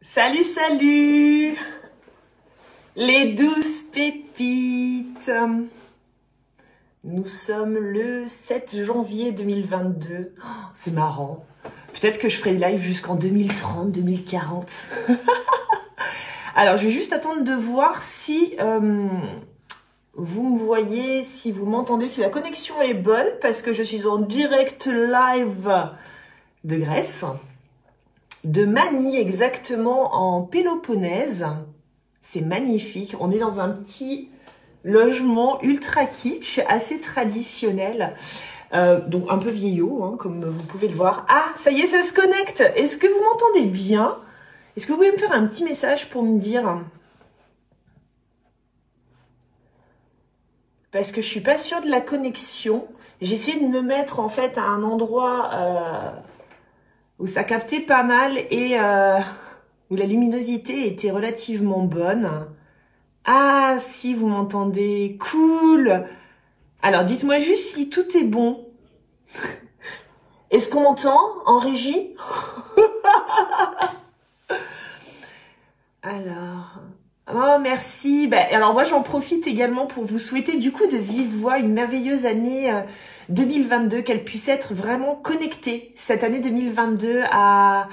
Salut, salut les douces pépites. Nous sommes le 7 janvier 2022. Oh, c'est marrant. Peut-être que je ferai live jusqu'en 2030, 2040. Alors, je vais juste attendre de voir si vous me voyez, si vous m'entendez, si la connexion est bonne, parce que je suis en direct live de Grèce. De Mani, exactement, en Péloponnèse. C'est magnifique. On est dans un petit logement ultra kitsch, assez traditionnel. Donc un peu vieillot, hein, comme vous pouvez le voir. Ah, ça y est, ça se connecte. Est-ce que vous m'entendez bien? Est-ce que vous pouvez me faire un petit message pour me dire? Parce que je suis pas sûre de la connexion. J'essaie de me mettre en fait à un endroit où ça captait pas mal et où la luminosité était relativement bonne. Ah, si vous m'entendez, cool. Alors, dites-moi juste si tout est bon. Est-ce qu'on m'entend en régie? Alors, oh merci. Alors moi, j'en profite également pour vous souhaiter du coup de vive voix une merveilleuse année 2022, qu'elle puisse être vraiment connectée cette année 2022 à,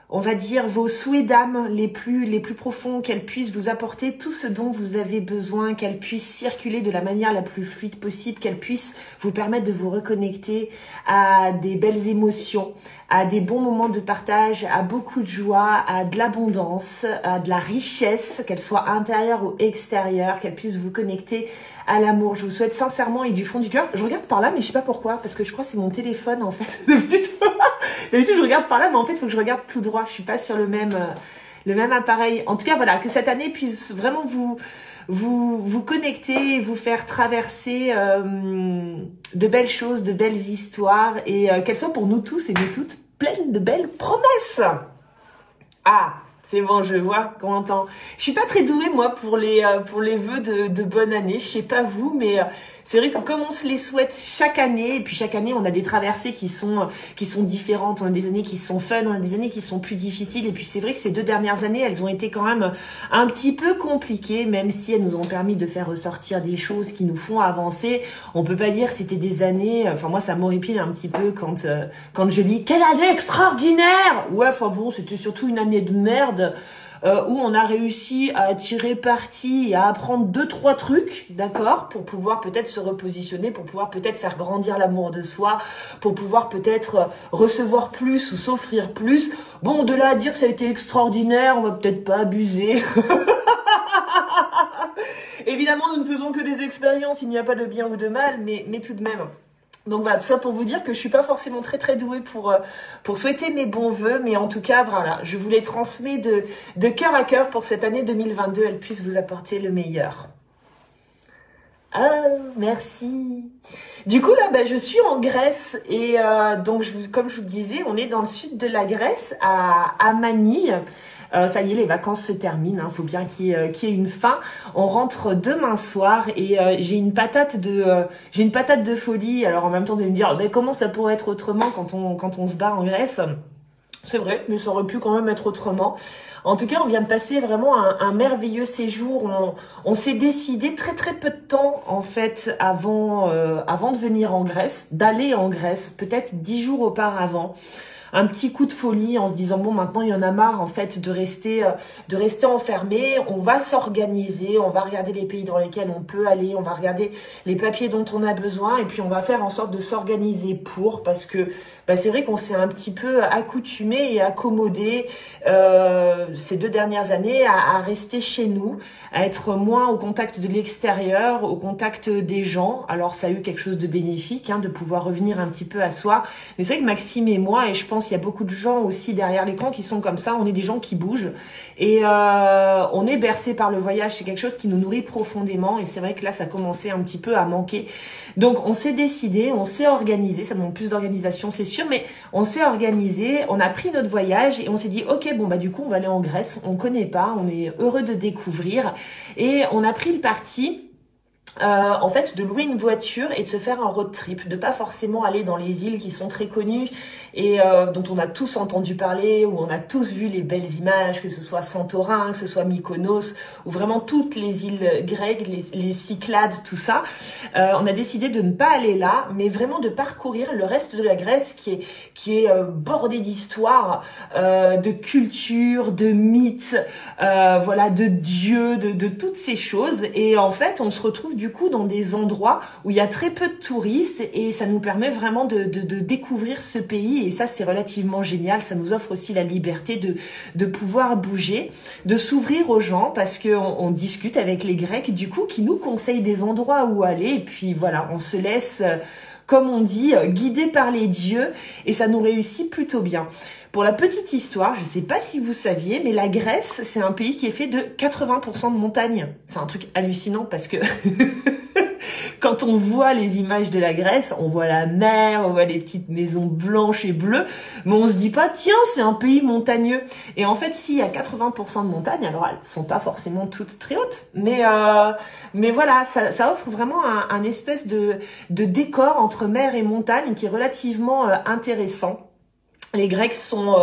on va dire, vos souhaits d'âme les plus profonds, qu'elle puisse vous apporter tout ce dont vous avez besoin, qu'elle puisse circuler de la manière la plus fluide possible, qu'elle puisse vous permettre de vous reconnecter à des belles émotions, à des bons moments de partage, à beaucoup de joie, à de l'abondance, à de la richesse, qu'elle soit intérieure ou extérieure, qu'elle puisse vous connecter à l'amour. Je vous souhaite sincèrement et du fond du cœur. Je regarde par là, mais je sais pas pourquoi, parce que je crois que c'est mon téléphone en fait. D'habitude, je regarde par là, mais en fait, il faut que je regarde tout droit. Je suis pas sur le même appareil. En tout cas, voilà, que cette année puisse vraiment vous connecter, vous faire traverser de belles choses, de belles histoires, et qu'elles soient pour nous tous et nous toutes pleines de belles promesses. Ah, c'est bon, je vois qu'on entend. Je suis pas très douée, moi, pour les vœux de bonne année. Je sais pas vous, mais c'est vrai que comme on se les souhaite chaque année, et puis chaque année, on a des traversées qui sont différentes. On a des années qui sont fun, on a des années qui sont plus difficiles. Et puis c'est vrai que ces 2 dernières années, elles ont été quand même un petit peu compliquées, même si elles nous ont permis de faire ressortir des choses qui nous font avancer. On peut pas dire que c'était des années, enfin moi, ça m'horripile un petit peu quand je lis « Quelle année extraordinaire !» Ouais, enfin bon, c'était surtout une année de merde. Où on a réussi à tirer parti et à apprendre 2-3 trucs, d'accord, pour pouvoir peut-être se repositionner, pour pouvoir peut-être faire grandir l'amour de soi, pour pouvoir peut-être recevoir plus ou s'offrir plus. Bon, de là à dire que ça a été extraordinaire, on va peut-être pas abuser. Évidemment, nous ne faisons que des expériences, il n'y a pas de bien ou de mal, mais tout de même. Donc voilà, tout ça pour vous dire que je suis pas forcément très douée pour souhaiter mes bons vœux, mais en tout cas, voilà, je vous les transmets de cœur à cœur pour cette année 2022, elle puisse vous apporter le meilleur. Ah, merci. Du coup, là, je suis en Grèce et donc, comme je vous le disais, on est dans le sud de la Grèce, à Mani. Ça y est, les vacances se terminent, hein, faut bien qu'il y ait une fin. On rentre demain soir et j'ai une patate de folie. Alors en même temps, vous allez me dire, mais comment ça pourrait être autrement quand on se bat en Grèce? C'est vrai, mais ça aurait pu quand même être autrement. En tout cas, on vient de passer vraiment un merveilleux séjour. On s'est décidé très peu de temps, en fait, avant de venir en Grèce, d'aller en Grèce, peut-être 10 jours auparavant. Un petit coup de folie en se disant bon, maintenant il y en a marre en fait de rester enfermé, on va s'organiser, on va regarder les pays dans lesquels on peut aller, on va regarder les papiers dont on a besoin et puis on va faire en sorte de s'organiser parce que c'est vrai qu'on s'est un petit peu accoutumé et accommodé ces 2 dernières années à rester chez nous, à être moins au contact de l'extérieur, au contact des gens. Alors ça a eu quelque chose de bénéfique, hein, de pouvoir revenir un petit peu à soi. Mais c'est vrai que Maxime et moi, et je pense qu'il y a beaucoup de gens aussi derrière l'écran qui sont comme ça, on est des gens qui bougent et on est bercé par le voyage, c'est quelque chose qui nous nourrit profondément et c'est vrai que là ça commençait un petit peu à manquer. Donc on s'est décidé, on s'est organisé, ça demande plus d'organisation c'est sûr, mais on s'est organisé, on a pris notre voyage et on s'est dit ok bon du coup on va aller en Grèce, on connaît pas, on est heureux de découvrir et on a pris le parti en fait de louer une voiture et de se faire un road trip, de pas forcément aller dans les îles qui sont très connues et dont on a tous entendu parler, où on a tous vu les belles images, que ce soit Santorin, que ce soit Mykonos, ou vraiment toutes les îles grecques, les Cyclades, tout ça. On a décidé de ne pas aller là, mais vraiment de parcourir le reste de la Grèce qui est bordé d'histoire, de culture, de mythes, voilà, de dieux, de toutes ces choses. Et en fait, on se retrouve du coup dans des endroits où il y a très peu de touristes et ça nous permet vraiment de découvrir ce pays. Et ça, c'est relativement génial. Ça nous offre aussi la liberté de pouvoir bouger, de s'ouvrir aux gens parce que on discute avec les Grecs du coup qui nous conseillent des endroits où aller. Et puis voilà, on se laisse, comme on dit, guider par les dieux et ça nous réussit plutôt bien. Pour la petite histoire, je ne sais pas si vous saviez, mais la Grèce, c'est un pays qui est fait de 80% de montagnes. C'est un truc hallucinant parce que quand on voit les images de la Grèce, on voit la mer, on voit les petites maisons blanches et bleues, mais on se dit pas, tiens, c'est un pays montagneux. Et en fait, s'il y a 80% de montagnes, alors elles sont pas forcément toutes très hautes, mais voilà, ça offre vraiment un espèce de décor entre mer et montagne qui est relativement intéressant. Les Grecs sont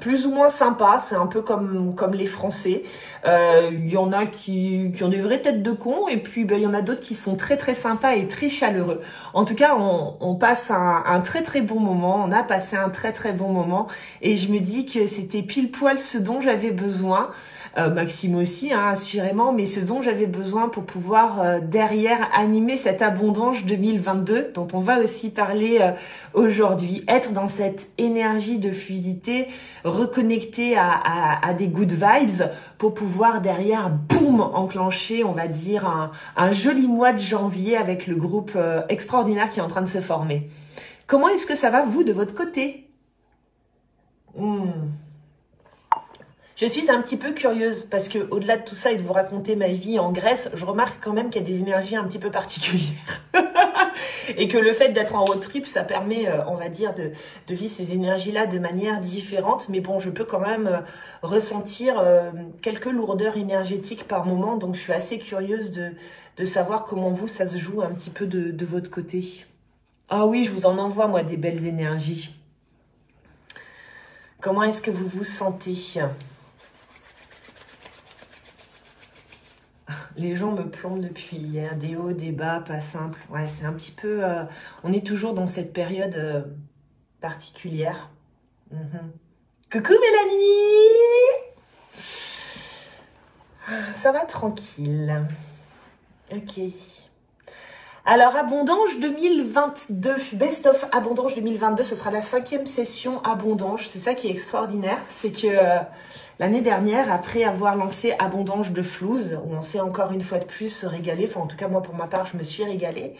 plus ou moins sympas, c'est un peu comme les Français. Il y en a qui ont des vraies têtes de cons et puis il y en a d'autres qui sont très très sympas et très chaleureux. En tout cas, on passe un très très bon moment, on a passé un très très bon moment et je me dis que c'était pile poil ce dont j'avais besoin. Maxime aussi, hein, assurément, mais ce dont j'avais besoin pour pouvoir derrière animer cette abondance 2022 dont on va aussi parler aujourd'hui, être dans cette énergie de fluidité, reconnecter à des good vibes pour pouvoir derrière, boum, enclencher, on va dire, un joli mois de janvier avec le groupe extraordinaire qui est en train de se former. Comment est-ce que ça va, vous, de votre côté? Je suis un petit peu curieuse parce que au-delà de tout ça et de vous raconter ma vie en Grèce, je remarque quand même qu'il y a des énergies un petit peu particulières. Et que le fait d'être en road trip, ça permet, on va dire, de vivre ces énergies-là de manière différente. Mais bon, je peux quand même ressentir quelques lourdeurs énergétiques par moment. Donc, je suis assez curieuse de savoir comment vous, ça se joue un petit peu de votre côté. Ah oui, je vous en envoie, moi, des belles énergies. Comment est-ce que vous vous sentez ? Les gens me plombent depuis hier, des hauts, des bas, pas simple. Ouais, c'est un petit peu... on est toujours dans cette période particulière. Coucou Mélanie! Ça va tranquille. Ok. Alors, Abondance 2022, Best of Abondance 2022, ce sera la 5e session Abondance. C'est ça qui est extraordinaire, c'est que l'année dernière, après avoir lancé Abondance de Flouze, où on s'est encore une fois de plus se régaler, enfin en tout cas moi pour ma part, je me suis régalée.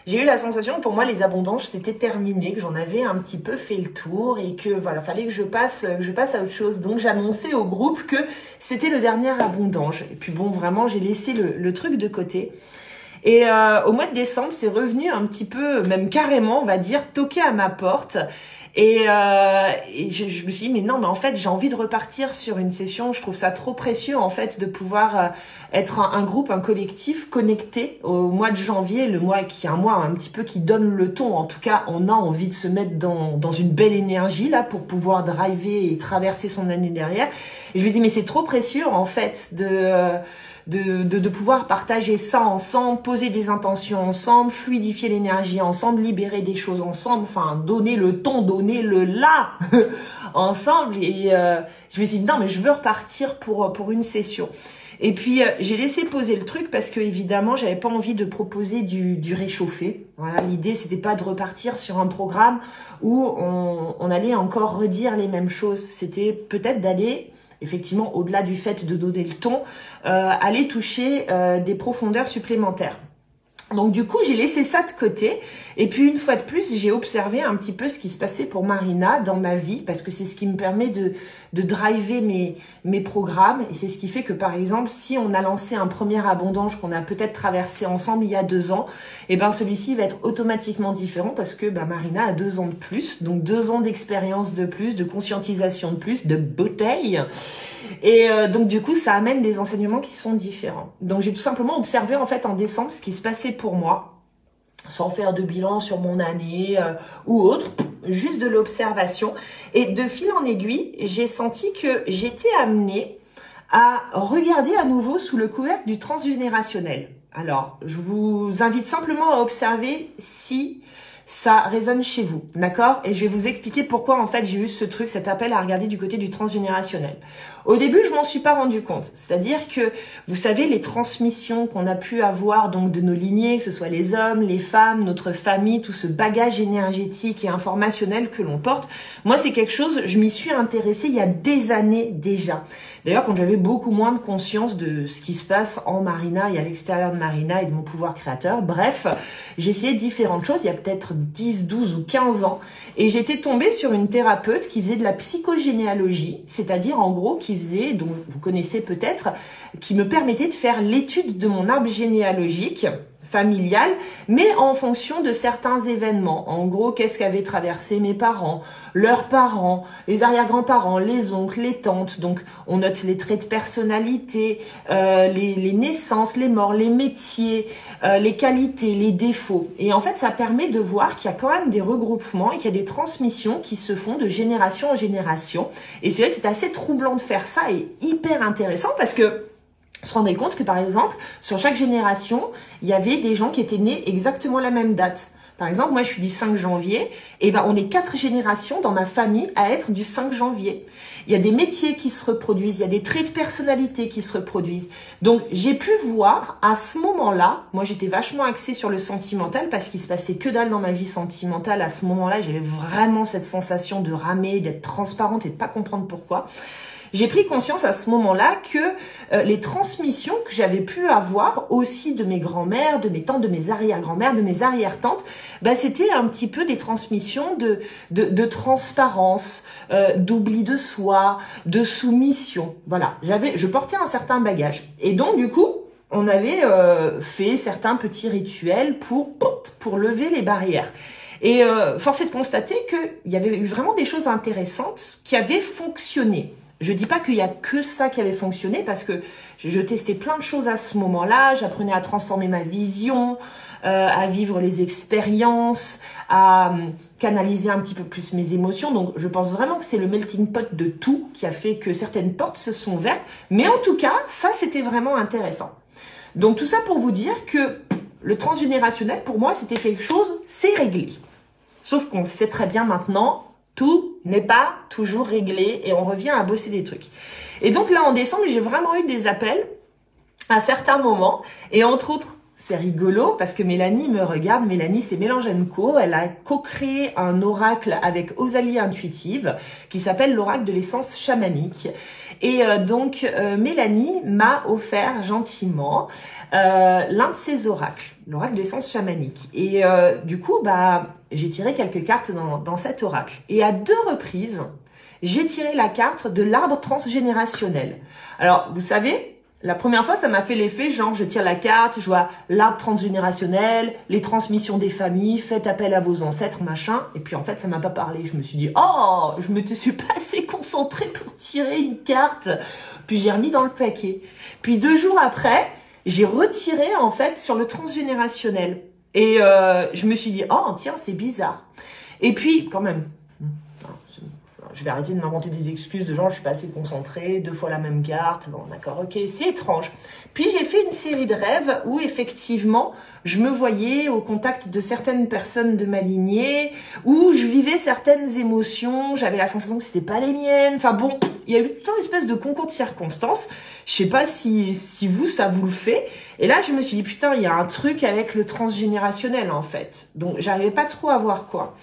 J'ai eu la sensation que pour moi les abondances c'était terminé, que j'en avais un petit peu fait le tour et que voilà, fallait que je passe à autre chose. Donc j'annonçais au groupe que c'était le dernier abondance. Et puis bon, vraiment j'ai laissé le truc de côté. Et au mois de décembre, c'est revenu un petit peu, même carrément, on va dire, toquer à ma porte. Et je me suis dit, mais non, mais en fait, j'ai envie de repartir sur une session. Je trouve ça trop précieux, en fait, de pouvoir être un groupe, un collectif connecté au mois de janvier, le mois qui est un mois un petit peu qui donne le ton. En tout cas, on a envie de se mettre dans une belle énergie, là, pour pouvoir driver et traverser son année derrière. Et je me dis, mais c'est trop précieux, en fait, de pouvoir partager ça ensemble, poser des intentions ensemble, fluidifier l'énergie ensemble, libérer des choses ensemble, enfin donner le ton, donner le là ensemble. Et je me suis dit non mais je veux repartir pour une session. Et puis j'ai laissé poser le truc parce que évidemment j'avais pas envie de proposer du réchauffé. Voilà, l'idée c'était pas de repartir sur un programme où on allait encore redire les mêmes choses. C'était peut-être d'aller effectivement, au-delà du fait de donner le ton, aller toucher des profondeurs supplémentaires. Donc du coup, j'ai laissé ça de côté. Et puis une fois de plus, j'ai observé un petit peu ce qui se passait pour Marina dans ma vie, parce que c'est ce qui me permet de driver mes programmes. Et c'est ce qui fait que, par exemple, si on a lancé un premier abondance qu'on a peut-être traversé ensemble il y a 2 ans, et ben celui-ci va être automatiquement différent parce que Marina a 2 ans de plus, donc 2 ans d'expérience de plus, de conscientisation de plus, de bouteille. Et donc du coup, ça amène des enseignements qui sont différents. Donc j'ai tout simplement observé en fait en décembre ce qui se passait pour moi sans faire de bilan sur mon année ou autre, juste de l'observation. Et de fil en aiguille, j'ai senti que j'étais amenée à regarder à nouveau sous le couvercle du transgénérationnel. Alors, je vous invite simplement à observer si ça résonne chez vous, d'accord? Et je vais vous expliquer pourquoi, en fait, j'ai eu ce truc, cet appel à regarder du côté du transgénérationnel. Au début, je m'en suis pas rendu compte. C'est-à-dire que, vous savez, les transmissions qu'on a pu avoir, donc, de nos lignées, que ce soit les hommes, les femmes, notre famille, tout ce bagage énergétique et informationnel que l'on porte, moi, c'est quelque chose, je m'y suis intéressée il y a des années déjà. D'ailleurs, quand j'avais beaucoup moins de conscience de ce qui se passe en Marina et à l'extérieur de Marina et de mon pouvoir créateur, bref, j'ai essayé différentes choses, il y a peut-être 10, 12 ou 15 ans, et j'étais tombée sur une thérapeute qui faisait de la psychogénéalogie, c'est-à-dire en gros qui faisait, dont vous connaissez peut-être, qui me permettait de faire l'étude de mon arbre généalogique familial, mais en fonction de certains événements. En gros, qu'est-ce qu'avaient traversé mes parents, leurs parents, les arrière-grands-parents, les oncles, les tantes. Donc, on note les traits de personnalité, les naissances, les morts, les métiers, les qualités, les défauts. Et en fait, ça permet de voir qu'il y a quand même des regroupements et qu'il y a des transmissions qui se font de génération en génération. Et c'est vrai que c'est assez troublant de faire ça et hyper intéressant parce que se rendait compte que, par exemple, sur chaque génération, il y avait des gens qui étaient nés exactement la même date. Par exemple, moi, je suis du 5 janvier, et ben, on est 4 générations dans ma famille à être du 5 janvier. Il y a des métiers qui se reproduisent, il y a des traits de personnalité qui se reproduisent. Donc, j'ai pu voir, à ce moment-là, moi, j'étais vachement axée sur le sentimental, parce qu'il se passait que dalle dans ma vie sentimentale. À ce moment-là, j'avais vraiment cette sensation de ramer, d'être transparente et de pas comprendre pourquoi. J'ai pris conscience à ce moment-là que les transmissions que j'avais pu avoir aussi de mes grands-mères, de mes tantes, de mes arrière-grand-mères, de mes arrière-tantes, bah, c'était un petit peu des transmissions de transparence, d'oubli de soi, de soumission. Voilà, je portais un certain bagage. Et donc, du coup, on avait fait certains petits rituels pour lever les barrières. Et force est de constater qu'il y avait eu vraiment des choses intéressantes qui avaient fonctionné. Je dis pas qu'il y a que ça qui avait fonctionné parce que je testais plein de choses à ce moment-là. J'apprenais à transformer ma vision, à vivre les expériences, à canaliser un petit peu plus mes émotions. Donc, je pense vraiment que c'est le melting pot de tout qui a fait que certaines portes se sont ouvertes. Mais en tout cas, ça, c'était vraiment intéressant. Donc, tout ça pour vous dire que le transgénérationnel, pour moi, c'était quelque chose, c'est réglé. Sauf qu'on sait très bien maintenant, tout n'est pas toujours réglé et on revient à bosser des trucs. Et donc là, en décembre, j'ai vraiment eu des appels à certains moments. Et entre autres, c'est rigolo parce que Mélanie me regarde. Mélanie, c'est Mélange & Co. Elle a co-créé un oracle avec Osalie Intuitive qui s'appelle l'oracle de l'essence chamanique. Et donc, Mélanie m'a offert gentiment l'un de ses oracles, l'oracle de l'essence chamanique. Et du coup, bah, j'ai tiré quelques cartes dans cet oracle. Et à 2 reprises, j'ai tiré la carte de l'arbre transgénérationnel. Alors, vous savez, la première fois, ça m'a fait l'effet, genre, je tire la carte, je vois l'arbre transgénérationnel, les transmissions des familles, faites appel à vos ancêtres, machin. Et puis, en fait, ça m'a pas parlé. Je me suis dit, oh, je me suis pas assez concentrée pour tirer une carte. Puis, j'ai remis dans le paquet. Puis, 2 jours après, j'ai retiré, en fait, sur le transgénérationnel. Et je me suis dit, oh, tiens, c'est bizarre. Et puis, quand même, je vais arrêter de m'inventer des excuses de genre, je suis pas assez concentrée, 2 fois la même carte. Bon, d'accord, ok, c'est étrange. Puis, j'ai fait une série de rêves où, effectivement, je me voyais au contact de certaines personnes de ma lignée, où je vivais certaines émotions, j'avais la sensation que c'était pas les miennes. Enfin bon, il y a eu toute une espèce de concours de circonstances. Je sais pas si vous, ça vous le fait. Et là, je me suis dit, putain, il y a un truc avec le transgénérationnel, en fait. Donc, j'arrivais pas trop à voir quoi.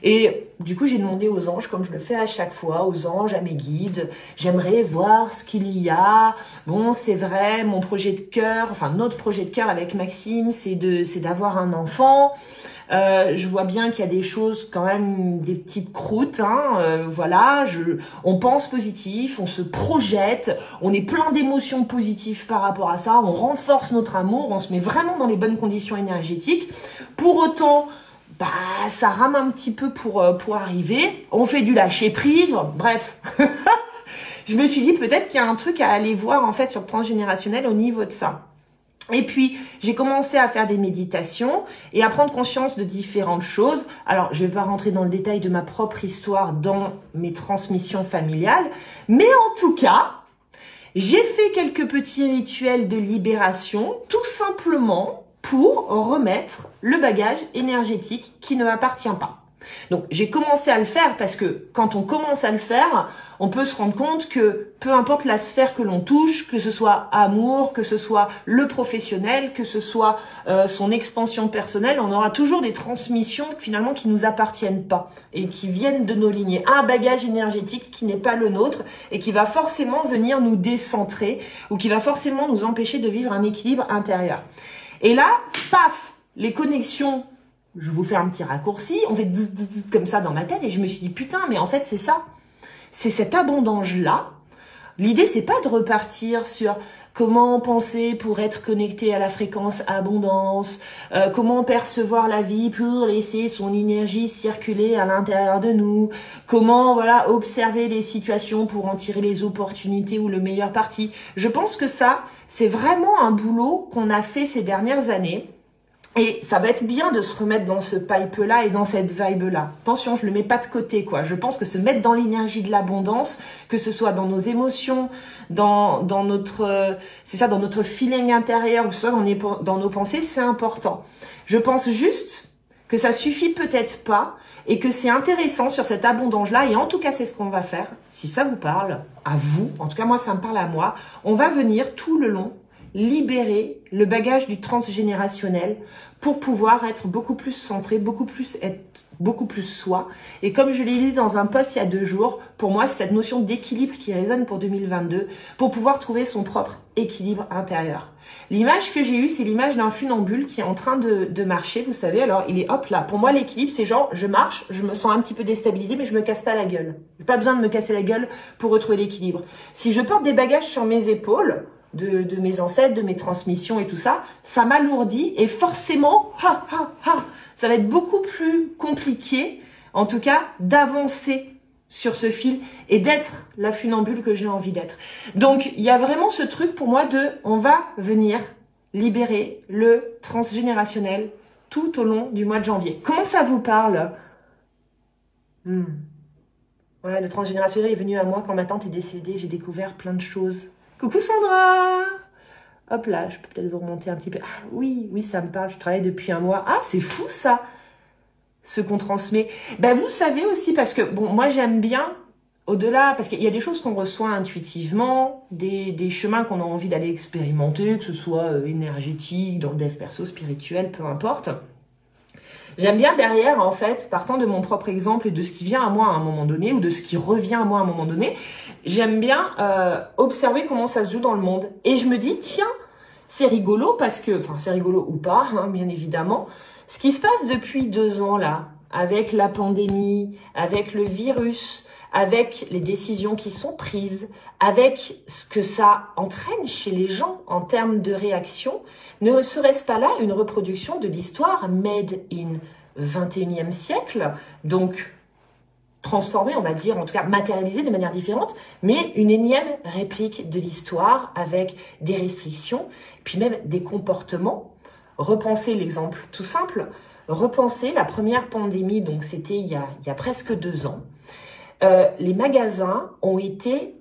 Et du coup, j'ai demandé aux anges, comme je le fais à chaque fois, aux anges, à mes guides, j'aimerais voir ce qu'il y a. Bon, c'est vrai, mon projet de cœur, enfin notre projet de cœur avec Maxime, c'est d'avoir un enfant. Je vois bien qu'il y a des choses, quand même, des petites croûtes, hein, voilà, on pense positif, on se projette, on est plein d'émotions positives par rapport à ça, on renforce notre amour, on se met vraiment dans les bonnes conditions énergétiques. Pour autant, bah, ça rame un petit peu pour arriver, on fait du lâcher prise, bref. Je me suis dit peut-être qu'il y a un truc à aller voir, en fait, sur le transgénérationnel au niveau de ça. Et puis, j'ai commencé à faire des méditations et à prendre conscience de différentes choses. Alors, je vais pas rentrer dans le détail de ma propre histoire dans mes transmissions familiales, mais en tout cas, j'ai fait quelques petits rituels de libération, tout simplement pour remettre le bagage énergétique qui ne m'appartient pas. Donc, j'ai commencé à le faire parce que quand on commence à le faire, on peut se rendre compte que peu importe la sphère que l'on touche, que ce soit amour, que ce soit le professionnel, que ce soit son expansion personnelle, on aura toujours des transmissions finalement qui nous appartiennent pas et qui viennent de nos lignées. Un bagage énergétique qui n'est pas le nôtre et qui va forcément venir nous décentrer ou qui va forcément nous empêcher de vivre un équilibre intérieur. Et là, paf, les connexions. Je vous fais un petit raccourci, on fait zzz, zzz, comme ça dans ma tête et je me suis dit putain mais en fait c'est ça, c'est cette abondance-là. L'idée c'est pas de repartir sur comment penser pour être connecté à la fréquence abondance, comment percevoir la vie pour laisser son énergie circuler à l'intérieur de nous, comment voilà observer les situations pour en tirer les opportunités ou le meilleur parti. Je pense que ça c'est vraiment un boulot qu'on a fait ces dernières années. Et ça va être bien de se remettre dans ce pipe-là et dans cette vibe-là. Attention, je le mets pas de côté, quoi. Je pense que se mettre dans l'énergie de l'abondance, que ce soit dans nos émotions, dans notre, c'est ça, dans notre feeling intérieur, ou que ce soit dans nos pensées, c'est important. Je pense juste que ça suffit peut-être pas et que c'est intéressant sur cette abondance-là. Et en tout cas, c'est ce qu'on va faire. Si ça vous parle, à vous, en tout cas, moi, ça me parle à moi. On va venir tout le long libérer le bagage du transgénérationnel pour pouvoir être beaucoup plus centré, beaucoup plus soi. Et comme je l'ai dit dans un post il y a 2 jours, pour moi, c'est cette notion d'équilibre qui résonne pour 2022, pour pouvoir trouver son propre équilibre intérieur. L'image que j'ai eue, c'est l'image d'un funambule qui est en train de marcher, vous savez, alors il est hop là. Pour moi, l'équilibre, c'est genre, je marche, je me sens un petit peu déstabilisée, mais je me casse pas la gueule. J'ai pas besoin de me casser la gueule pour retrouver l'équilibre. Si je porte des bagages sur mes épaules, de mes ancêtres, de mes transmissions et tout ça, ça m'alourdit et forcément, ça va être beaucoup plus compliqué, en tout cas, d'avancer sur ce fil et d'être la funambule que j'ai envie d'être. Donc, il y a vraiment ce truc pour moi de, on va venir libérer le transgénérationnel tout au long du mois de janvier. Comment ça vous parle? Voilà, le transgénérationnel est venu à moi quand ma tante est décédée, j'ai découvert plein de choses. Coucou Sandra! Hop là, je peux peut-être vous remonter un petit peu. Ah oui, ça me parle, je travaille depuis 1 mois. Ah, c'est fou ça, ce qu'on transmet. Ben vous savez aussi, parce que, bon, moi j'aime bien, au-delà, parce qu'il y a des choses qu'on reçoit intuitivement, des chemins qu'on a envie d'aller expérimenter, que ce soit énergétique, dans le dev perso, spirituel, peu importe. J'aime bien derrière, en fait, partant de mon propre exemple et de ce qui vient à moi à un moment donné, ou de ce qui revient à moi à un moment donné, j'aime bien observer comment ça se joue dans le monde. Et je me dis, tiens, c'est rigolo parce que, enfin c'est rigolo ou pas, hein, bien évidemment, ce qui se passe depuis 2 ans là, avec la pandémie, avec le virus, avec les décisions qui sont prises, avec ce que ça entraîne chez les gens en termes de réaction, ne serait-ce pas là une reproduction de l'histoire made in 21e siècle, donc transformée, on va dire, en tout cas matérialisée de manière différente, mais une énième réplique de l'histoire avec des restrictions, puis même des comportements. Repensez l'exemple tout simple, repensez la première pandémie, donc c'était il y a presque 2 ans. Les magasins ont été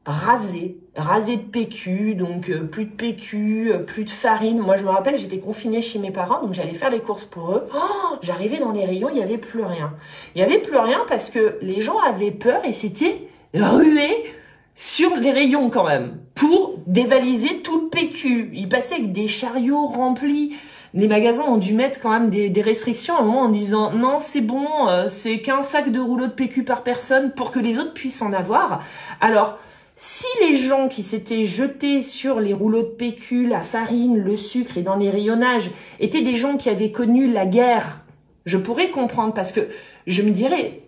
rasés de PQ, donc plus de PQ, plus de farine. Moi, je me rappelle, j'étais confinée chez mes parents, donc j'allais faire les courses pour eux. Oh, j'arrivais dans les rayons, il n'y avait plus rien. Il n'y avait plus rien parce que les gens avaient peur et s'étaient rués sur les rayons quand même pour dévaliser tout le PQ. Ils passaient avec des chariots remplis. Les magasins ont dû mettre quand même des restrictions à un moment en disant non c'est bon, c'est qu'un sac de rouleaux de PQ par personne pour que les autres puissent en avoir. Alors si les gens qui s'étaient jetés sur les rouleaux de PQ, la farine, le sucre et dans les rayonnages étaient des gens qui avaient connu la guerre, je pourrais comprendre parce que je me dirais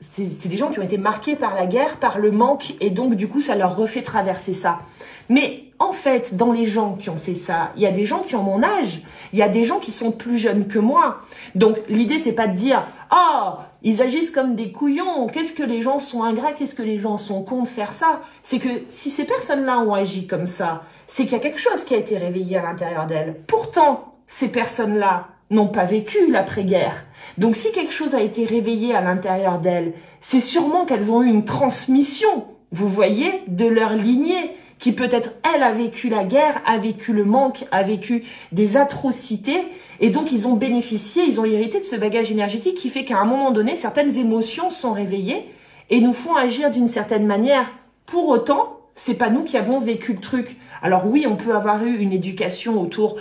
c'est des gens qui ont été marqués par la guerre, par le manque, et donc du coup ça leur refait traverser ça. Mais en fait, dans les gens qui ont fait ça, il y a des gens qui ont mon âge, il y a des gens qui sont plus jeunes que moi. Donc l'idée c'est pas de dire oh, ils agissent comme des couillons, qu'est-ce que les gens sont ingrats, qu'est-ce que les gens sont cons de faire ça. C'est que si ces personnes-là ont agi comme ça, c'est qu'il y a quelque chose qui a été réveillé à l'intérieur d'elles. Pourtant, ces personnes-là n'ont pas vécu l'après-guerre. Donc si quelque chose a été réveillé à l'intérieur d'elles, c'est sûrement qu'elles ont eu une transmission, vous voyez, de leur lignée, qui peut-être, elle, a vécu la guerre, a vécu le manque, a vécu des atrocités, et donc ils ont bénéficié, ils ont hérité de ce bagage énergétique qui fait qu'à un moment donné, certaines émotions sont réveillées et nous font agir d'une certaine manière. Pour autant, c'est pas nous qui avons vécu le truc. Alors oui, on peut avoir eu une éducation autour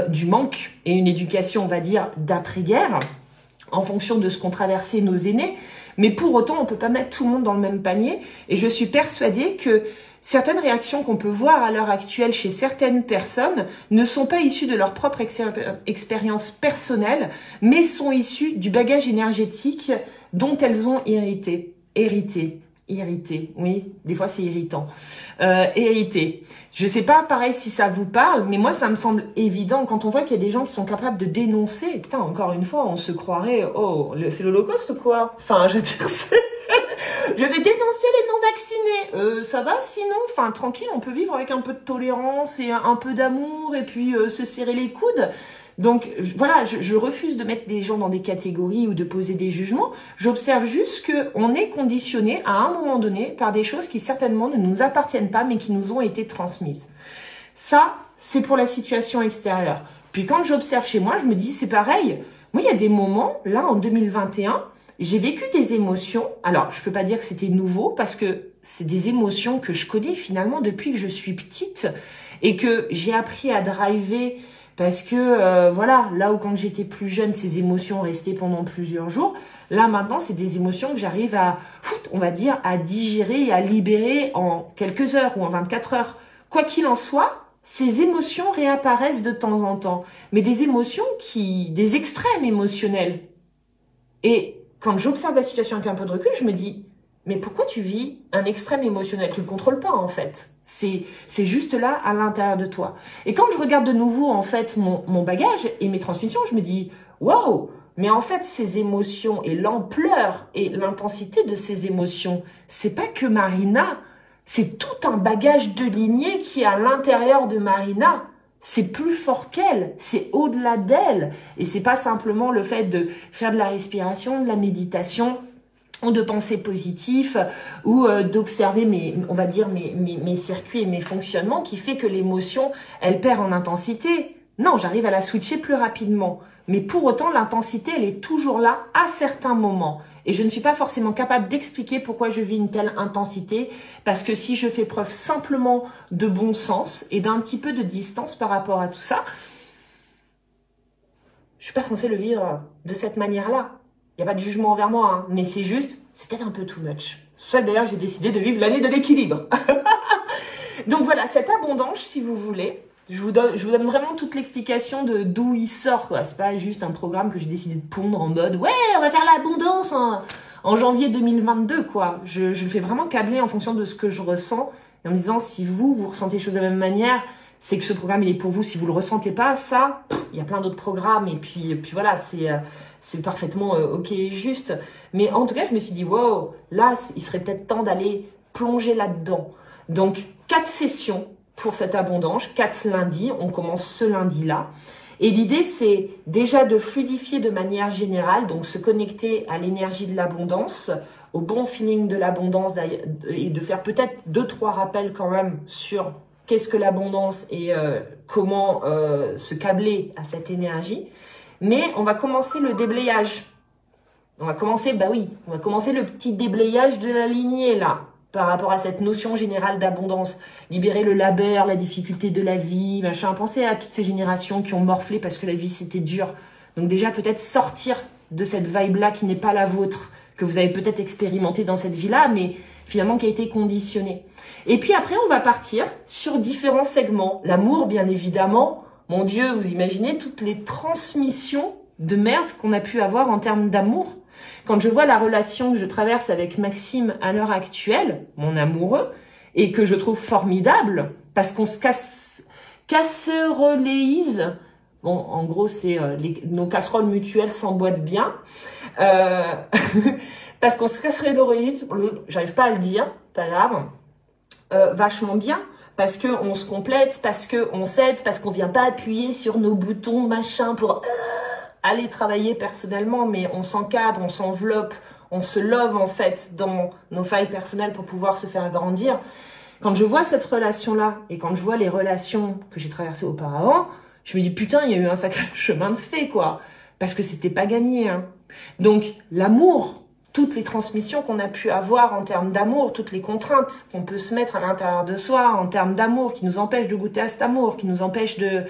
du manque et une éducation, on va dire, d'après-guerre, en fonction de ce qu'ont traversé nos aînés, mais pour autant, on peut pas mettre tout le monde dans le même panier, et je suis persuadée que certaines réactions qu'on peut voir à l'heure actuelle chez certaines personnes ne sont pas issues de leur propre expérience personnelle, mais sont issues du bagage énergétique dont elles ont hérité, oui, des fois c'est irritant, hérité. Je sais pas, pareil, si ça vous parle, mais moi ça me semble évident quand on voit qu'il y a des gens qui sont capables de dénoncer. Putain, encore une fois, on se croirait, oh, c'est l'Holocauste quoi. Enfin, je veux dire, je vais dénoncer les non-vaccinés. Ça va sinon? Enfin, tranquille, on peut vivre avec un peu de tolérance et un peu d'amour et puis se serrer les coudes. Donc voilà, je refuse de mettre des gens dans des catégories ou de poser des jugements. J'observe juste qu'on est conditionné à un moment donné par des choses qui certainement ne nous appartiennent pas mais qui nous ont été transmises. Ça, c'est pour la situation extérieure. Puis quand j'observe chez moi, je me dis c'est pareil. Moi, il y a des moments, là en 2021, j'ai vécu des émotions. Alors, je peux pas dire que c'était nouveau parce que c'est des émotions que je connais finalement depuis que je suis petite et que j'ai appris à driver. Parce que, voilà, là où quand j'étais plus jeune, ces émotions restaient pendant plusieurs jours, là maintenant, c'est des émotions que j'arrive à, on va dire, à digérer et à libérer en quelques heures ou en 24 heures. Quoi qu'il en soit, ces émotions réapparaissent de temps en temps. Mais des émotions des extrêmes émotionnels. Et quand j'observe la situation avec un peu de recul, je me dis, mais pourquoi tu vis un extrême émotionnel? Tu le contrôles pas, en fait. C'est juste là, à l'intérieur de toi. Et quand je regarde de nouveau, en fait, mon bagage et mes transmissions, je me dis, waouh! Mais en fait, ces émotions et l'ampleur et l'intensité de ces émotions, c'est pas que Marina. C'est tout un bagage de lignée qui est à l'intérieur de Marina. C'est plus fort qu'elle, c'est au-delà d'elle. Et c'est pas simplement le fait de faire de la respiration, de la méditation, ou de penser positif, ou d'observer on va dire mes circuits et mes fonctionnements qui fait que l'émotion, elle perd en intensité. Non, j'arrive à la switcher plus rapidement. Mais pour autant, l'intensité, elle est toujours là à certains moments. Et je ne suis pas forcément capable d'expliquer pourquoi je vis une telle intensité, parce que si je fais preuve simplement de bon sens et d'un petit peu de distance par rapport à tout ça, je suis pas censée le vivre de cette manière-là. Il n'y a pas de jugement envers moi, hein, mais c'est juste, c'est peut-être un peu too much. C'est pour ça que d'ailleurs j'ai décidé de vivre l'année de l'équilibre. Donc voilà, cette abondance, si vous voulez, je vous donne vraiment toute l'explication de d'où il sort, quoi. C'est pas juste un programme que j'ai décidé de pondre en mode, ouais, on va faire l'abondance en janvier 2022, quoi. Je le fais vraiment câbler en fonction de ce que je ressens, et en me disant, si vous ressentez les choses de la même manière, c'est que ce programme, il est pour vous. Si vous le ressentez pas, ça, il y a plein d'autres programmes, et puis voilà, c'est parfaitement ok et juste. Mais en tout cas, je me suis dit, wow, là, il serait peut-être temps d'aller plonger là-dedans. Donc, 4 sessions pour cette abondance, 4 lundis. On commence ce lundi-là. Et l'idée, c'est déjà de fluidifier de manière générale, donc se connecter à l'énergie de l'abondance, au bon feeling de l'abondance, et de faire peut-être 2-3 rappels quand même sur qu'est-ce que l'abondance et comment se câbler à cette énergie. Mais on va commencer le déblayage. On va commencer, bah oui, on va commencer le petit déblayage de la lignée là, par rapport à cette notion générale d'abondance. Libérer le labeur, la difficulté de la vie, machin. Pensez à toutes ces générations qui ont morflé parce que la vie c'était dur. Donc déjà peut-être sortir de cette vibe-là qui n'est pas la vôtre, que vous avez peut-être expérimenté dans cette vie-là, mais finalement qui a été conditionnée. Et puis après, on va partir sur différents segments. L'amour, bien évidemment. Mon Dieu, vous imaginez toutes les transmissions de merde qu'on a pu avoir en termes d'amour. Quand je vois la relation que je traverse avec Maxime à l'heure actuelle, mon amoureux, et que je trouve formidable, parce qu'on se casseroléise. Bon, en gros, c'est nos casseroles mutuelles s'emboîtent bien. Parce qu'on se casseroléise, j'arrive pas à le dire, pas grave, vachement bien. Parce que on se complète, parce que on s'aide, parce qu'on vient pas appuyer sur nos boutons, machin, pour aller travailler personnellement, mais on s'encadre, on s'enveloppe, on se love en fait dans nos failles personnelles pour pouvoir se faire grandir. Quand je vois cette relation-là, et quand je vois les relations que j'ai traversées auparavant, je me dis putain, il y a eu un sacré chemin de fait, quoi. Parce que c'était pas gagné, hein. Donc, l'amour, toutes les transmissions qu'on a pu avoir en termes d'amour, toutes les contraintes qu'on peut se mettre à l'intérieur de soi en termes d'amour, qui nous empêchent de goûter à cet amour, qui nous empêchent de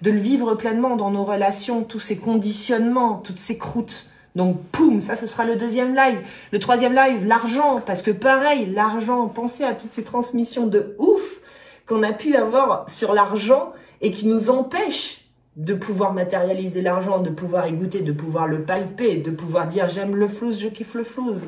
le vivre pleinement dans nos relations, tous ces conditionnements, toutes ces croûtes. Donc, poum, ça, ce sera le deuxième live. Le troisième live, l'argent, parce que pareil, l'argent, pensez à toutes ces transmissions de ouf qu'on a pu avoir sur l'argent et qui nous empêchent de pouvoir matérialiser l'argent, de pouvoir y goûter, de pouvoir le palper, de pouvoir dire j'aime le flouze, je kiffe le flouze,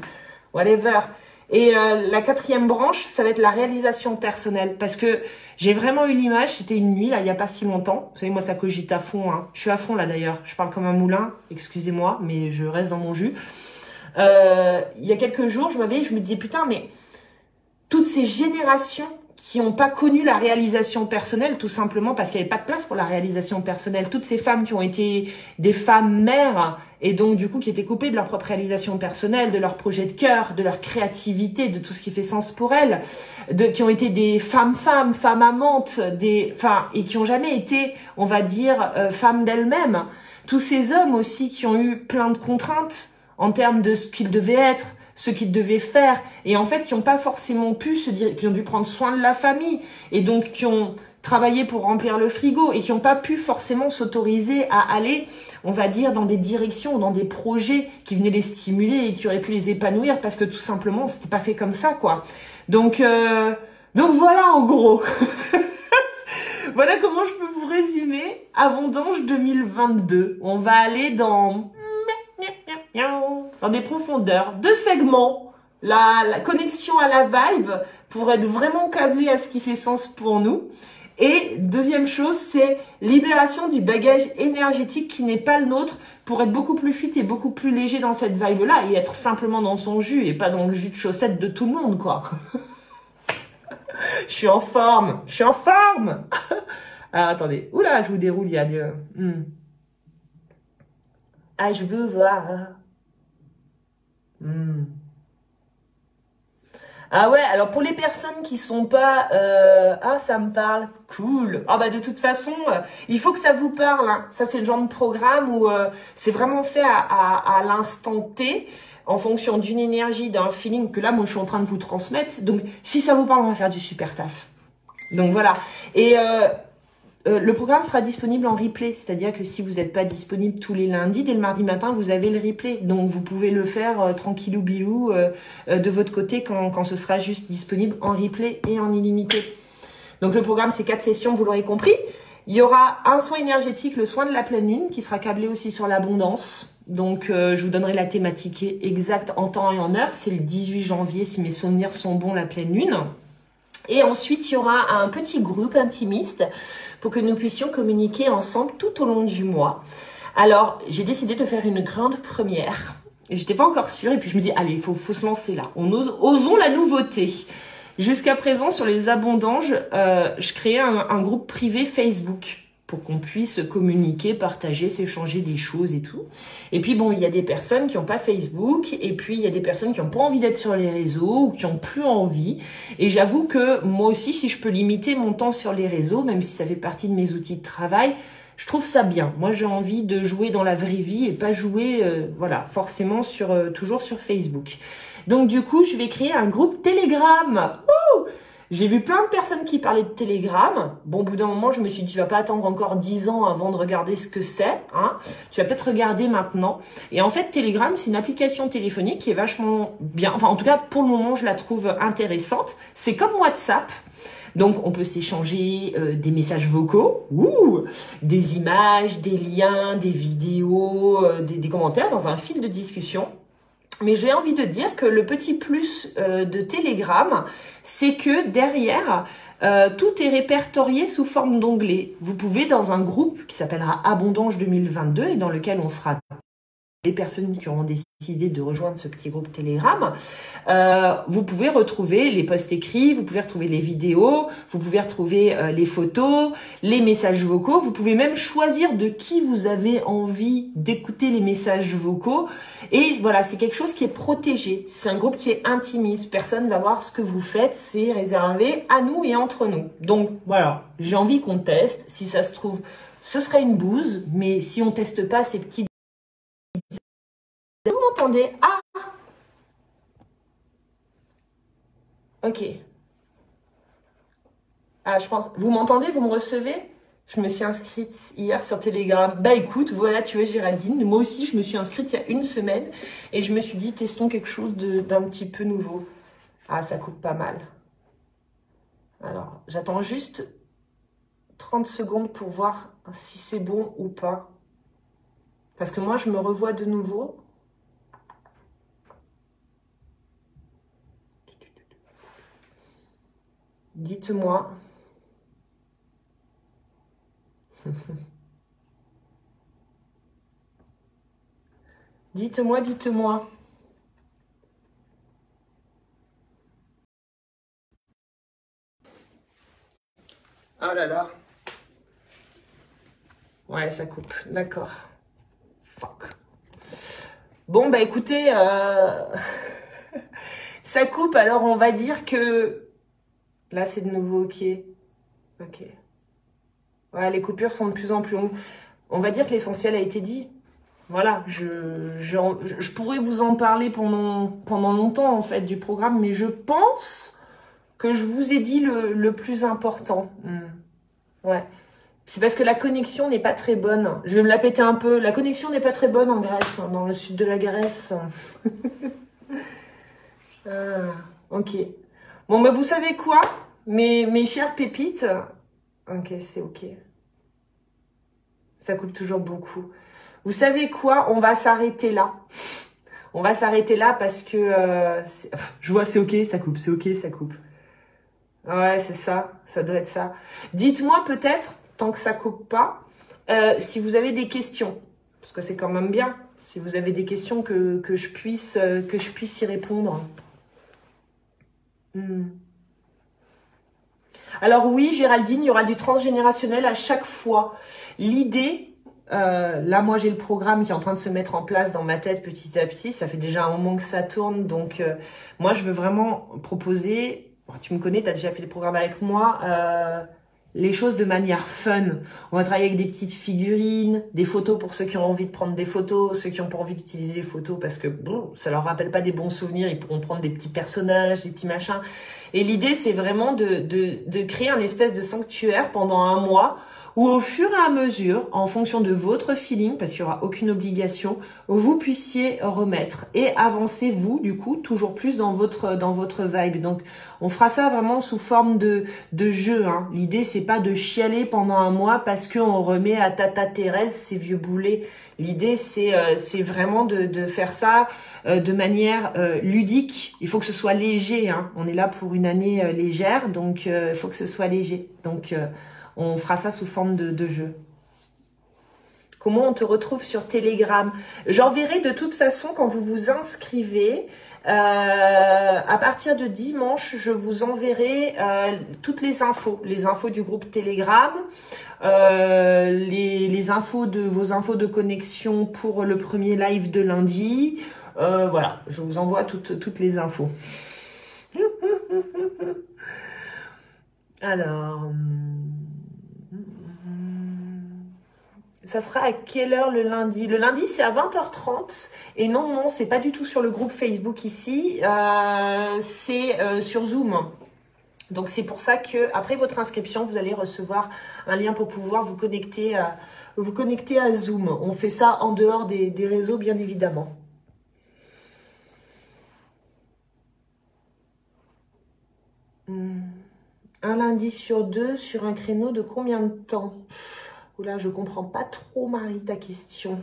whatever. Et la quatrième branche, ça va être la réalisation personnelle, parce que j'ai vraiment eu l'image, c'était une nuit, là, il n'y a pas si longtemps, vous savez, moi ça cogite à fond, hein. Je suis à fond là d'ailleurs, je parle comme un moulin, excusez-moi, mais je reste dans mon jus. Il y a quelques jours, je me disais putain, mais toutes ces générations qui n'ont pas connu la réalisation personnelle, tout simplement parce qu'il n'y avait pas de place pour la réalisation personnelle. Toutes ces femmes qui ont été des femmes mères, et donc du coup qui étaient coupées de leur propre réalisation personnelle, de leur projet de cœur, de leur créativité, de tout ce qui fait sens pour elles, qui ont été des femmes amantes, et qui n'ont jamais été, on va dire, femmes d'elles-mêmes. Tous ces hommes aussi qui ont eu plein de contraintes en termes de ce qu'ils devaient être, ce qu'ils devaient faire, et en fait qui n'ont pas forcément pu se dire, qui ont dû prendre soin de la famille, et donc qui ont travaillé pour remplir le frigo, et qui n'ont pas pu forcément s'autoriser à aller, on va dire, dans des directions, dans des projets qui venaient les stimuler et qui auraient pu les épanouir, parce que tout simplement, c'était pas fait comme ça, quoi. Donc voilà, en gros. Voilà comment je peux vous résumer Abondange 2022. On va aller dans des profondeurs, 2 segments, la connexion à la vibe pour être vraiment câblé à ce qui fait sens pour nous. Et deuxième chose, c'est libération du bagage énergétique qui n'est pas le nôtre pour être beaucoup plus fit et beaucoup plus léger dans cette vibe-là et être simplement dans son jus et pas dans le jus de chaussette de tout le monde, quoi. Je suis en forme. Ah, attendez. Oula, je vous déroule, il y a du... Ah, je veux voir. Ah ouais, alors pour les personnes qui sont pas... ah, ça me parle. Cool. Ah bah de toute façon, il faut que ça vous parle, hein. Ça, c'est le genre de programme où c'est vraiment fait à l'instant T, en fonction d'une énergie, d'un feeling que là, moi, je suis en train de vous transmettre. Donc, si ça vous parle, on va faire du super taf. Donc, voilà. Et... le programme sera disponible en replay, c'est-à-dire que si vous n'êtes pas disponible tous les lundis, dès le mardi matin, vous avez le replay. Donc, vous pouvez le faire tranquillou bilou de votre côté quand ce sera juste disponible en replay et en illimité. Donc, le programme, c'est 4 sessions, vous l'aurez compris. Il y aura un soin énergétique, le soin de la pleine lune, qui sera câblé aussi sur l'abondance. Donc, je vous donnerai la thématique exacte en temps et en heure. C'est le 18 janvier, si mes souvenirs sont bons, la pleine lune. Et ensuite, il y aura un petit groupe intimiste pour que nous puissions communiquer ensemble tout au long du mois. Alors, j'ai décidé de faire une grande première. Et j'étais pas encore sûre. Et puis, je me dis, allez, il faut se lancer là. Osons la nouveauté. Jusqu'à présent, sur les abondanges, je créais un groupe privé Facebook pour qu'on puisse communiquer, partager, s'échanger des choses et tout. Et puis bon, il y a des personnes qui n'ont pas Facebook, et puis il y a des personnes qui n'ont pas envie d'être sur les réseaux, ou qui n'ont plus envie. Et j'avoue que moi aussi, si je peux limiter mon temps sur les réseaux, même si ça fait partie de mes outils de travail, je trouve ça bien. Moi, j'ai envie de jouer dans la vraie vie et pas jouer, voilà, forcément toujours sur Facebook. Donc du coup, je vais créer un groupe Telegram. Ouh! J'ai vu plein de personnes qui parlaient de Telegram. Bon, au bout d'un moment, je me suis dit, tu vas pas attendre encore 10 ans avant de regarder ce que c'est, hein. Tu vas peut-être regarder maintenant. Et en fait, Telegram, c'est une application téléphonique qui est vachement bien. Enfin, en tout cas, pour le moment, je la trouve intéressante. C'est comme WhatsApp. Donc, on peut s'échanger des messages vocaux, des images, des liens, des vidéos, des commentaires dans un fil de discussion. Mais j'ai envie de dire que le petit plus de Telegram, c'est que derrière, tout est répertorié sous forme d'onglets. Vous pouvez, dans un groupe qui s'appellera Abondance 2022 et dans lequel on sera les personnes qui auront décidé de rejoindre ce petit groupe Telegram, vous pouvez retrouver les posts écrits, vous pouvez retrouver les vidéos, vous pouvez retrouver les photos, les messages vocaux, vous pouvez même choisir de qui vous avez envie d'écouter les messages vocaux. Et voilà, c'est quelque chose qui est protégé, c'est un groupe qui est intimiste, personne ne va voir ce que vous faites, c'est réservé à nous et entre nous. Donc voilà, j'ai envie qu'on teste, si ça se trouve, ce serait une bouse, mais si on teste pas ces petits... Vous m'entendez? Ah! Ok. Ah, je pense... Vous m'entendez? Vous me recevez? Je me suis inscrite hier sur Telegram. Bah écoute, voilà, tu vois Géraldine, moi aussi je me suis inscrite il y a une semaine et je me suis dit, testons quelque chose d'un petit peu nouveau. Ah, ça coupe pas mal. Alors, j'attends juste 30 secondes pour voir si c'est bon ou pas. Parce que moi, je me revois de nouveau. Dites-moi. Dites-moi, dites-moi. Oh là là. Ouais, ça coupe. D'accord. Fuck. Bon, bah écoutez, ça coupe, alors on va dire que... Là, c'est de nouveau ok. Ok. Ouais, les coupures sont de plus en plus longues. On va dire que l'essentiel a été dit. Voilà, je pourrais vous en parler pendant longtemps, en fait, du programme, mais je pense que je vous ai dit le plus important. Ouais. C'est parce que la connexion n'est pas très bonne. Je vais me la péter un peu. La connexion n'est pas très bonne en Grèce, dans le sud de la Grèce. Ah, ok. Bon, mais vous savez quoi? Mes chères pépites. Ok, c'est ok. Ça coupe toujours beaucoup. Vous savez quoi? On va s'arrêter là. On va s'arrêter là parce que... je vois, c'est ok, ça coupe. C'est ok, ça coupe. Ouais, c'est ça. Ça doit être ça. Dites-moi peut-être, tant que ça coupe pas, si vous avez des questions. Parce que c'est quand même bien. Si vous avez des questions que je puisse y répondre. Alors oui, Géraldine, il y aura du transgénérationnel à chaque fois. L'idée, là moi j'ai le programme qui est en train de se mettre en place dans ma tête petit à petit. Ça fait déjà un moment que ça tourne. Donc moi je veux vraiment proposer, bon, tu me connais, tu as déjà fait des programmes avec moi, les choses de manière fun. On va travailler avec des petites figurines, des photos pour ceux qui ont envie de prendre des photos, ceux qui n'ont pas envie d'utiliser les photos parce que bon, ça leur rappelle pas des bons souvenirs, ils pourront prendre des petits personnages, des petits machins. Et l'idée, c'est vraiment de créer un espèce de sanctuaire pendant un mois où au fur et à mesure, en fonction de votre feeling, parce qu'il n'y aura aucune obligation, vous puissiez remettre et avancer vous, du coup, toujours plus dans votre vibe. Donc, on fera ça vraiment sous forme de jeu. Hein. L'idée, c'est pas de chialer pendant un mois parce qu'on remet à Tata Thérèse ses vieux boulets. L'idée, c'est vraiment de faire ça de manière ludique. Il faut que ce soit léger. Hein. On est là pour une année légère, donc il faut que ce soit léger. Donc, on fera ça sous forme de jeu. Comment on te retrouve sur Telegram? J'enverrai de toute façon quand vous vous inscrivez. À partir de dimanche, je vous enverrai toutes les infos du groupe Telegram, les infos vos infos de connexion pour le premier live de lundi. Voilà, je vous envoie toutes les infos. Alors... Ça sera à quelle heure le lundi? Le lundi, c'est à 20h30. Et non, c'est pas du tout sur le groupe Facebook ici. C'est sur Zoom. Donc, c'est pour ça que après votre inscription, vous allez recevoir un lien pour pouvoir vous connecter à Zoom. On fait ça en dehors des réseaux, bien évidemment. Un lundi sur deux, sur un créneau de combien de temps? Oula, je comprends pas trop, Marie, ta question.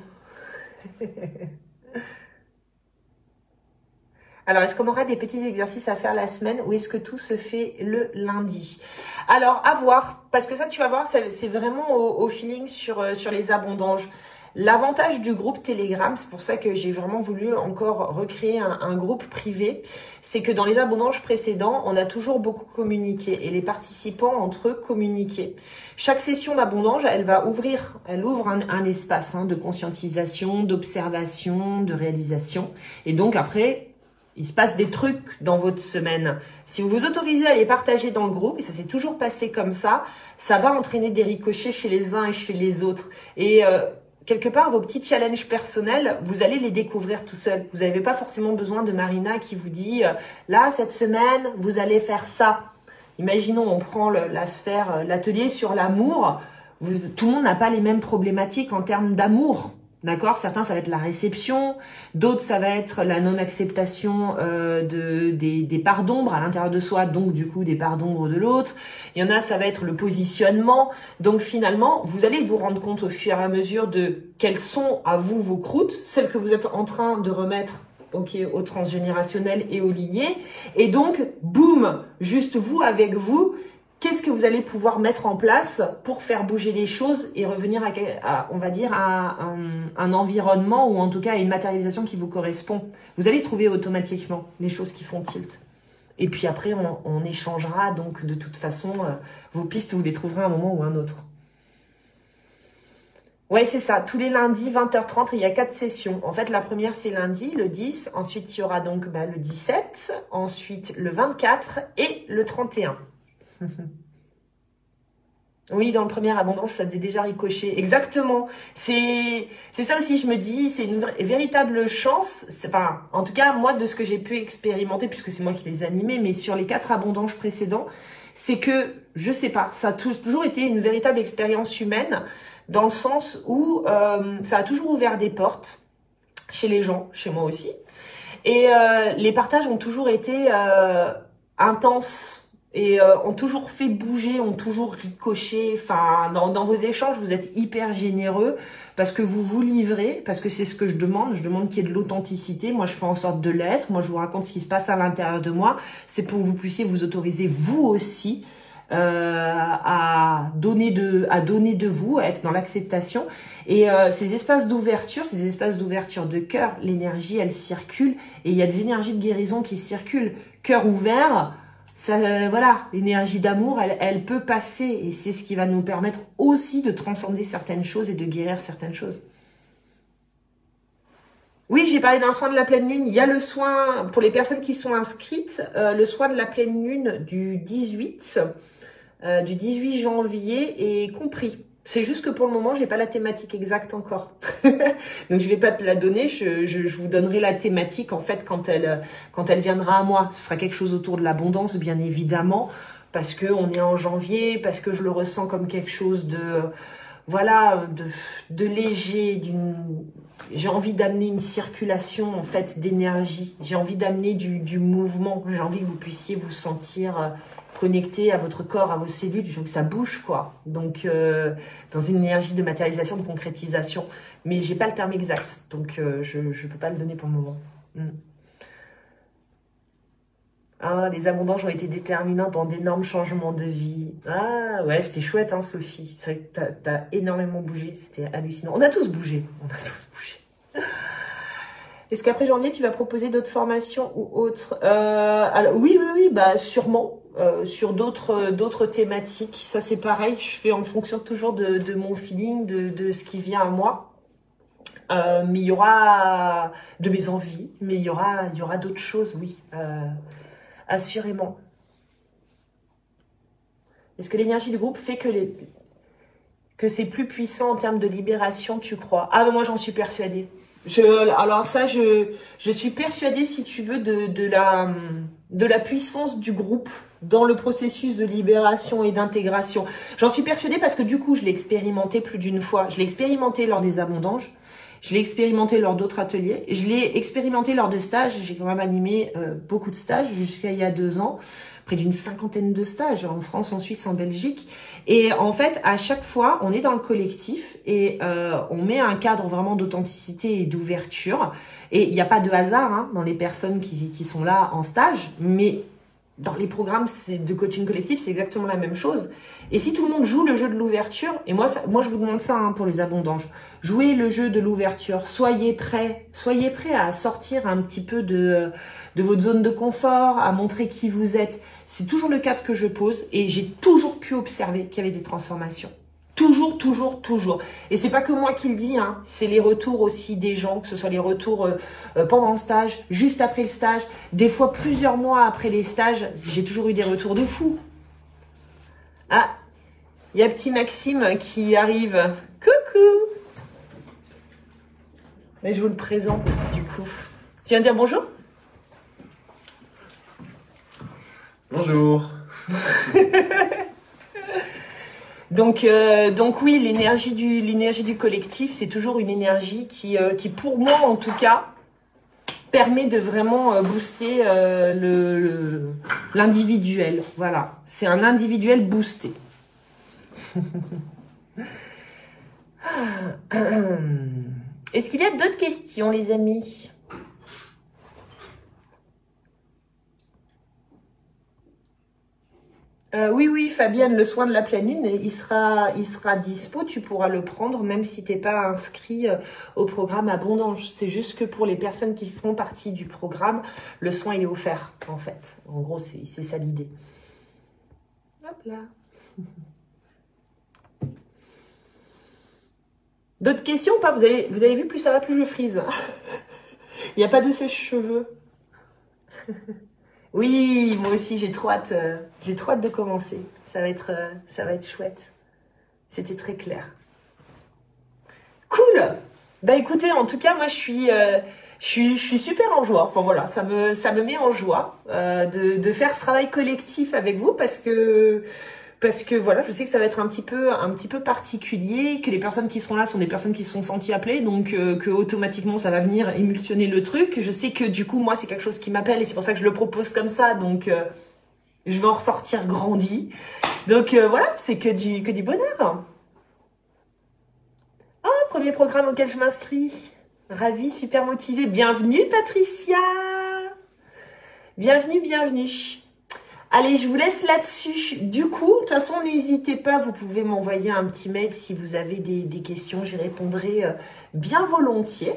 Alors, est-ce qu'on aura des petits exercices à faire la semaine ou est-ce que tout se fait le lundi? Alors, à voir, parce que ça, tu vas voir, c'est vraiment au feeling sur les abondanges. L'avantage du groupe Telegram, c'est pour ça que j'ai vraiment voulu encore recréer un groupe privé, c'est que dans les abondanges précédents, on a toujours beaucoup communiqué et les participants entre eux communiquaient. Chaque session d'abondance, elle ouvre un espace de conscientisation, d'observation, de réalisation. Et donc après, il se passe des trucs dans votre semaine. Si vous vous autorisez à les partager dans le groupe, et ça s'est toujours passé comme ça va entraîner des ricochets chez les uns et chez les autres. Et quelque part, vos petits challenges personnels, vous allez les découvrir tout seul. Vous n'avez pas forcément besoin de Marina qui vous dit là, cette semaine, vous allez faire ça. Imaginons, on prend la sphère, l'atelier sur l'amour. Tout le monde n'a pas les mêmes problématiques en termes d'amour. D'accord? Certains, ça va être la réception. D'autres, ça va être la non-acceptation des parts d'ombre à l'intérieur de soi, donc du coup des parts d'ombre de l'autre. Il y en a, ça va être le positionnement. Donc finalement, vous allez vous rendre compte au fur et à mesure de quelles sont à vous vos croûtes, celles que vous êtes en train de remettre au transgénérationnel et au ligné. Et donc, boum, juste vous avec vous, qu'est-ce que vous allez pouvoir mettre en place pour faire bouger les choses et revenir on va dire, à un environnement ou en tout cas à une matérialisation qui vous correspond. Vous allez trouver automatiquement les choses qui font tilt. Et puis après, on échangera. Donc, de toute façon, vos pistes, vous les trouverez à un moment ou à un autre. Ouais, c'est ça. Tous les lundis, 20h30, il y a 4 sessions. En fait, la première, c'est lundi, le 10. Ensuite, il y aura donc le 17. Ensuite, le 24 et le 31. Oui, dans le premier abondance, ça a déjà ricoché. Exactement. C'est ça aussi, je me dis, c'est une véritable chance. Enfin, en tout cas, moi, de ce que j'ai pu expérimenter, puisque c'est moi qui les animais, mais sur les 4 abondances précédents, c'est que, je sais pas, ça a toujours été une véritable expérience humaine, dans le sens où ça a toujours ouvert des portes chez les gens, chez moi aussi. Et les partages ont toujours été intenses. Et ont toujours fait bouger, ont toujours ricoché. Enfin, dans vos échanges, vous êtes hyper généreux parce que vous vous livrez, parce que c'est ce que je demande. Je demande qu'il y ait de l'authenticité. Moi, je fais en sorte de l'être. Moi, je vous raconte ce qui se passe à l'intérieur de moi. C'est pour que vous puissiez vous autoriser, vous aussi, à donner de vous, à être dans l'acceptation. Et ces espaces d'ouverture, ces espaces d'ouverture de cœur, l'énergie, elle circule. Et il y a des énergies de guérison qui circulent. Cœur ouvert, ça, voilà, l'énergie d'amour, elle peut passer. Et c'est ce qui va nous permettre aussi de transcender certaines choses et de guérir certaines choses. Oui, j'ai parlé d'un soin de la pleine lune. Il y a le soin, pour les personnes qui sont inscrites, le soin de la pleine lune du 18 janvier est compris. C'est juste que pour le moment, j'ai pas la thématique exacte encore. Donc, je vais pas te la donner. Je vous donnerai la thématique, en fait, quand elle viendra à moi. Ce sera quelque chose autour de l'abondance, bien évidemment, parce que on est en janvier, parce que je le ressens comme quelque chose de, voilà, de léger, j'ai envie d'amener une circulation, en fait, d'énergie. J'ai envie d'amener du mouvement. J'ai envie que vous puissiez vous sentir connecté à votre corps, à vos cellules, je veux que ça bouge, quoi. Donc, dans une énergie de matérialisation, de concrétisation. Mais j'ai pas le terme exact, donc je peux pas le donner pour le moment. Ah, les abondances ont été déterminantes dans d'énormes changements de vie. Ah, ouais, c'était chouette, hein, Sophie. C'est vrai que t'as énormément bougé, c'était hallucinant. On a tous bougé, Est-ce qu'après janvier, tu vas proposer d'autres formations ou autres? Alors, oui, bah, sûrement. Sur d'autres thématiques, ça c'est pareil, je fais en fonction toujours de mon feeling, de ce qui vient à moi, mais il y aura de mes envies, mais il y aura d'autres choses, oui, assurément. Est-ce que l'énergie du groupe fait que c'est plus puissant en termes de libération, tu crois? Ah ben moi j'en suis persuadée. Alors ça, je suis persuadée, si tu veux, de la puissance du groupe dans le processus de libération et d'intégration. J'en suis persuadée parce que du coup, je l'ai expérimenté plus d'une fois. Je l'ai expérimenté lors des abondanges, je l'ai expérimenté lors d'autres ateliers, je l'ai expérimenté lors de stages. J'ai quand même animé beaucoup de stages jusqu'à il y a 2 ans. près d'une cinquantaine de stages en France, en Suisse, en Belgique. Et en fait, à chaque fois, on est dans le collectif et on met un cadre vraiment d'authenticité et d'ouverture. Et il n'y a pas de hasard hein, dans les personnes qui sont là en stage, mais dans les programmes de coaching collectif, c'est exactement la même chose. Et si tout le monde joue le jeu de l'ouverture, et moi je vous demande ça hein, pour les abondanges, jouez le jeu de l'ouverture, soyez prêts à sortir un petit peu de votre zone de confort, à montrer qui vous êtes. C'est toujours le cadre que je pose et j'ai toujours pu observer qu'il y avait des transformations. Toujours, toujours, toujours. Et c'est pas que moi qui le dis, hein. C'est les retours aussi des gens, que ce soit les retours pendant le stage, juste après le stage, des fois plusieurs mois après les stages, j'ai toujours eu des retours de fou. Ah, il y a petit Maxime qui arrive. Coucou! Mais je vous le présente du coup. Tu viens dire bonjour? Bonjour. Donc oui, l'énergie du collectif, c'est toujours une énergie qui pour moi en tout cas permet de vraiment booster l'individuel. Voilà, c'est un individuel boosté. Est-ce qu'il y a d'autres questions, les amis? Oui, Fabienne, le soin de la pleine lune, il sera dispo, tu pourras le prendre même si t'es pas inscrit au programme Abondance. C'est juste que pour les personnes qui font partie du programme, le soin il est offert en fait. En gros, c'est ça l'idée. Hop là. D'autres questions ou pas? Vous avez vu, plus ça va, plus je frise. Il n'y a pas de sèche-cheveux. Oui, moi aussi, j'ai trop hâte de commencer. Ça va être chouette. C'était très clair. Cool. Bah écoutez, en tout cas, moi, je suis super en joie. Enfin voilà, ça me met en joie de faire ce travail collectif avec vous parce que voilà, je sais que ça va être un petit peu particulier, que les personnes qui seront là sont des personnes qui se sont senties appelées, donc que automatiquement ça va venir émulsionner le truc. Je sais que du coup moi c'est quelque chose qui m'appelle et c'est pour ça que je le propose comme ça, donc je vais en ressortir grandi. Donc voilà, c'est que du bonheur. Oh, premier programme auquel je m'inscris. Ravie, super motivée. Bienvenue Patricia. Bienvenue. Allez, je vous laisse là-dessus. Du coup, de toute façon, n'hésitez pas, vous pouvez m'envoyer un petit mail si vous avez des questions, j'y répondrai bien volontiers.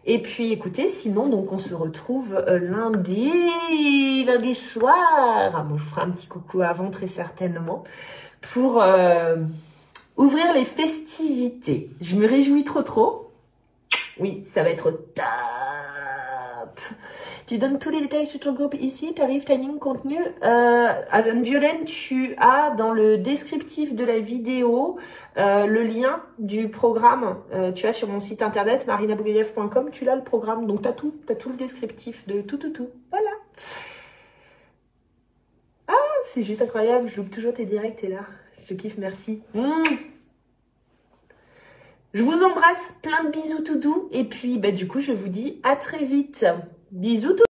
Et puis, écoutez, sinon, donc on se retrouve lundi soir. Ah, bon, je vous ferai un petit coucou avant, très certainement, pour ouvrir les festivités. Je me réjouis trop. Oui, ça va être top. Tu donnes tous les détails sur ton groupe ici, tarif, timing, contenu. Violaine, tu as dans le descriptif de la vidéo le lien du programme. Tu as sur mon site internet marinabougayev.com, tu l'as le programme. Donc, tu as tout le descriptif de tout. Voilà. Ah, c'est juste incroyable. Je loupe toujours tes directs et là. Je te kiffe, merci. Je vous embrasse, plein de bisous tout doux. Et puis, bah, du coup, je vous dis à très vite. Bisous tout